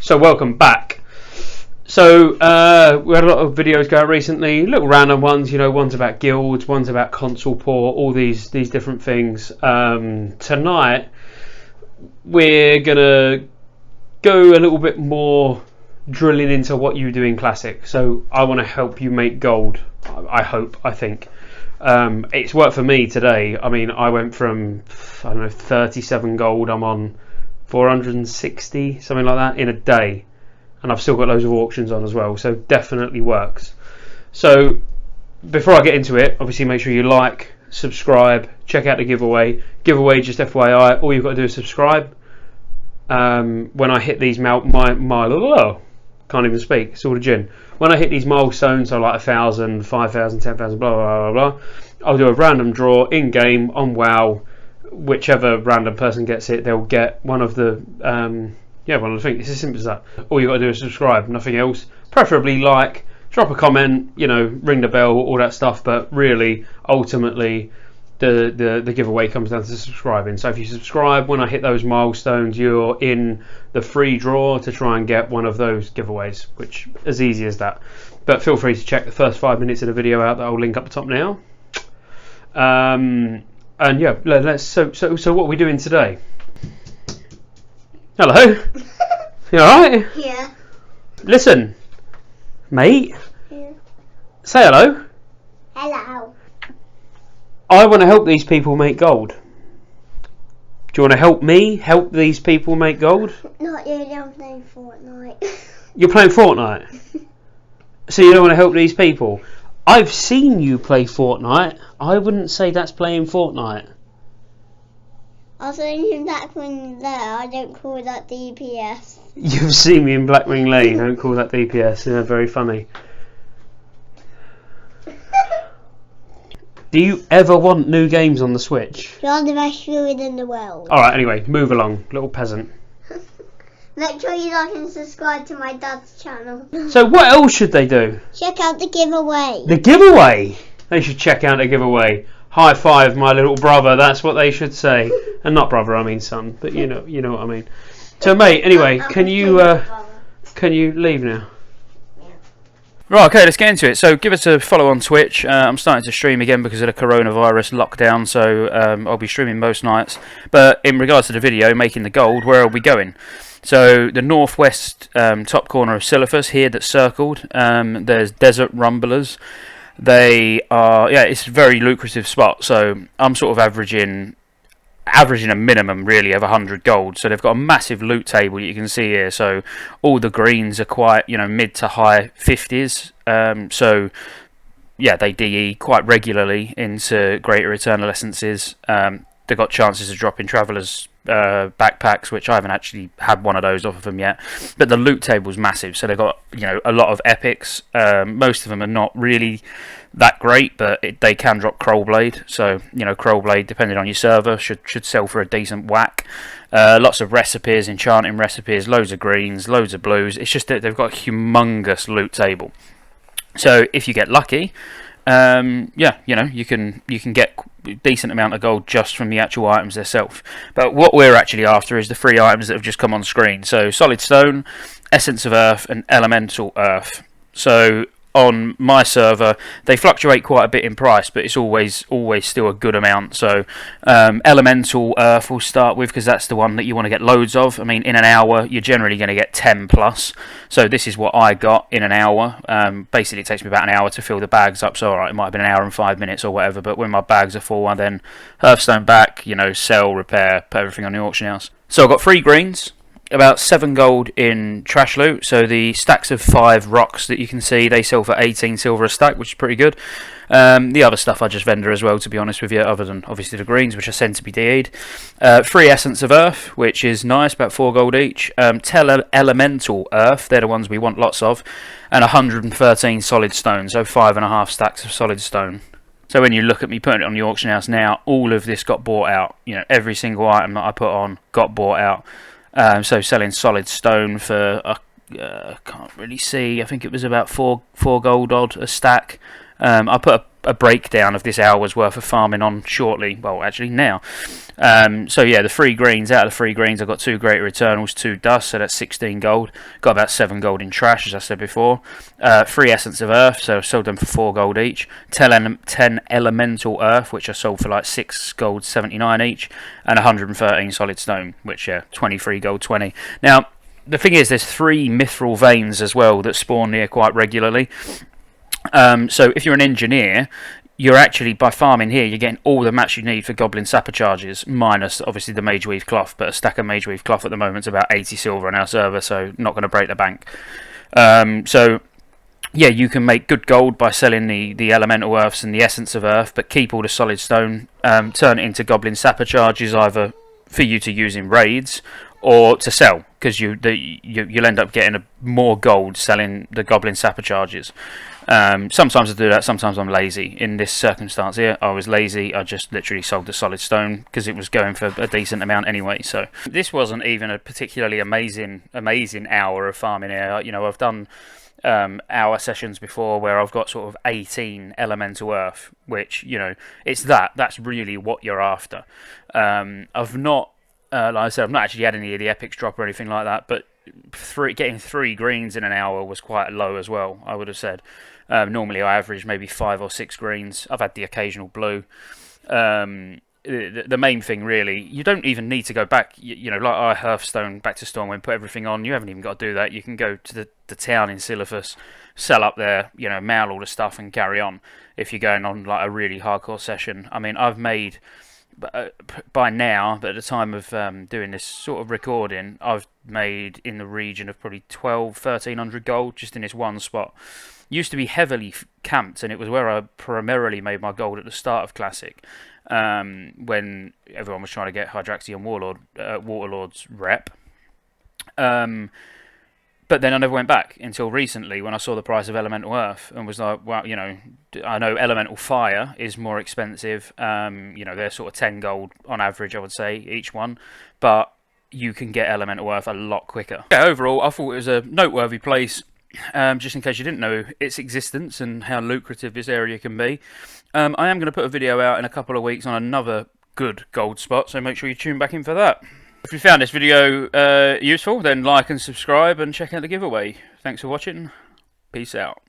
So welcome back. So we had a lot of videos go out recently, little random ones, one's about guilds, one's about console port, all these different things. Tonight we're gonna go a little bit more drilling into what you do in Classic. So I want to help you make gold. I think. It's worked for me today. I mean, I went from 37 gold. I'm on 460, something like that, in a day, and I've still got loads of auctions on as well. So definitely works. So before I get into it, obviously make sure you like, subscribe, check out the giveaway. Giveaway, just FYI, all you've got to do is subscribe. When I hit these can't even speak. It's all a gin. When I hit these milestones, so like 1,000, 5,000, 10,000, blah blah blah blah, I'll do a random draw in game on WoW. Whichever random person gets it, they'll get one of the one of the things. It's as simple as that. All you got to do is subscribe, nothing else. Preferably like, drop a comment, ring the bell, all that stuff. But really, ultimately, the giveaway comes down to subscribing. So if you subscribe, when I hit those milestones, you're in the free draw to try and get one of those giveaways, which as easy as that. But feel free to check the first 5 minutes of the video out that I'll link up the top now. And yeah, so what are we doing today? Hello. You alright? Yeah. Listen, mate. Yeah. Say hello. Hello. I want to help these people make gold. Do you want to help me help these people make gold? Not really, I'm playing Fortnite. You're playing Fortnite? So you don't want to help these people? I've seen you play Fortnite. I wouldn't say that's playing Fortnite. I was in Blackwing there, I don't call that DPS. You've seen me in Blackwing Lane, don't call that DPS. Yeah, very funny. Do you ever want new games on the Switch? You're the best druid in the world. Alright, anyway, move along, little peasant. Make sure you like and subscribe to my dad's channel. So what else should they do? Check out the giveaway. The giveaway! They should check out the giveaway. High five, my little brother, that's what they should say. And not brother, I mean son, but you know what I mean. So mate, anyway, can you leave now? Right, okay, let's get into it. So give us a follow on Twitch. I'm starting to stream again because of the coronavirus lockdown, so I'll be streaming most nights. But in regards to the video, making the gold, where are we going? So the northwest top corner of Silithus here that's circled, there's Desert Rumblers. They are, it's a very lucrative spot, so I'm sort of averaging a minimum really of 100 gold. So they've got a massive loot table you can see here, so all the greens are quite mid to high 50s, so yeah, they DE quite regularly into Greater Eternal Essences. They've got chances of dropping Travellers backpacks, which I haven't actually had one of those off of them yet, but the loot table's massive, so they've got a lot of epics. Most of them are not really that great, but they can drop Crollblade, so Crollblade, depending on your server, should sell for a decent whack. Lots of recipes, enchanting recipes, loads of greens, loads of blues. It's just that they've got a humongous loot table, so if you get lucky, you can get a decent amount of gold just from the actual items themselves. But what we're actually after is the 3 items that have just come on screen. So Solid Stone, Essence of Earth, and Elemental Earth. So on my server, they fluctuate quite a bit in price, but it's always still a good amount. So Elemental Earth we'll start with, because that's the one that you want to get loads of. I mean, in an hour you're generally going to get 10 plus, so this is what I got in an hour. Basically it takes me about an hour to fill the bags up, so alright, it might have been an hour and 5 minutes or whatever, but when my bags are full, I then Hearthstone back, sell, repair, put everything on the auction house. So I've got 3 greens, about 7 gold in trash loot. So the stacks of 5 rocks that you can see, they sell for 18 silver a stack, which is pretty good. The other stuff I just vendor as well, to be honest with you, other than obviously the greens, which are sent to be DE'd. 3 Essence of Earth, which is nice, about 4 gold each. 10 Elemental Earth, they're the ones we want lots of. And 113 Solid Stone, so 5.5 stacks of Solid Stone. So when you look at me putting it on the auction house now, all of this got bought out. Every single item that I put on got bought out. So selling Solid Stone for, can't really see, I think it was about 4 gold odd a stack. I put a breakdown of this hour's worth of farming on shortly. Well, actually now. So yeah, the 3 greens, out of the 3 greens, I've got 2 greater eternals, 2 dust, so that's 16 gold. Got about 7 gold in trash, as I said before. 3 essence of earth, so I sold them for 4 gold each. 10 elemental earth, which I sold for like 6 gold 79 each, and 113 solid stone, which, yeah, 23 gold 20. Now, the thing is, there's 3 mithril veins as well that spawn here quite regularly. So if you're an engineer, you're actually, by farming here, you're getting all the mats you need for goblin sapper charges, minus obviously the mage weave cloth. But a stack of mage weave cloth at the moment is about 80 silver on our server, so not going to break the bank. So yeah, you can make good gold by selling the elemental earths and the essence of earth, but keep all the solid stone, turn it into goblin sapper charges, either for you to use in raids or to sell, because you'll end up getting more gold selling the goblin sapper charges. Sometimes I do that, sometimes I'm lazy. In this circumstance here, I was lazy. I just literally sold the solid stone because it was going for a decent amount anyway. So this wasn't even a particularly amazing hour of farming here. You know, I've done hour sessions before where I've got sort of 18 elemental earth, which, you know, that's really what you're after. I've not, like I said, I've not actually had any of the epics drop or anything like that, but getting 3 greens in an hour was quite low as well, I would have said. Normally I average maybe 5 or 6 greens. I've had the occasional blue. The main thing really, you don't even need to go back, you know, like I Hearthstone back to Stormwind, put everything on. You haven't even got to do that. You can go to the town in Silithus, sell up there, you know, mail all the stuff and carry on if you're going on like a really hardcore session. I mean, I've made, by now, but at the time of doing this sort of recording, I've made in the region of probably 1300 gold just in this one spot. Used to be heavily camped, and it was where I primarily made my gold at the start of Classic, when everyone was trying to get Hydraxian Waterlord's rep. But then I never went back until recently when I saw the price of Elemental Earth and was like, well, you know, I know Elemental Fire is more expensive. You know, they're sort of 10 gold on average, I would say, each one. But you can get Elemental Earth a lot quicker. Yeah, overall, I thought it was a noteworthy place, just in case you didn't know its existence and how lucrative this area can be. I am going to put a video out in a couple of weeks on another good gold spot, so make sure you tune back in for that. If you found this video useful, then like and subscribe and check out the giveaway. Thanks for watching. Peace out.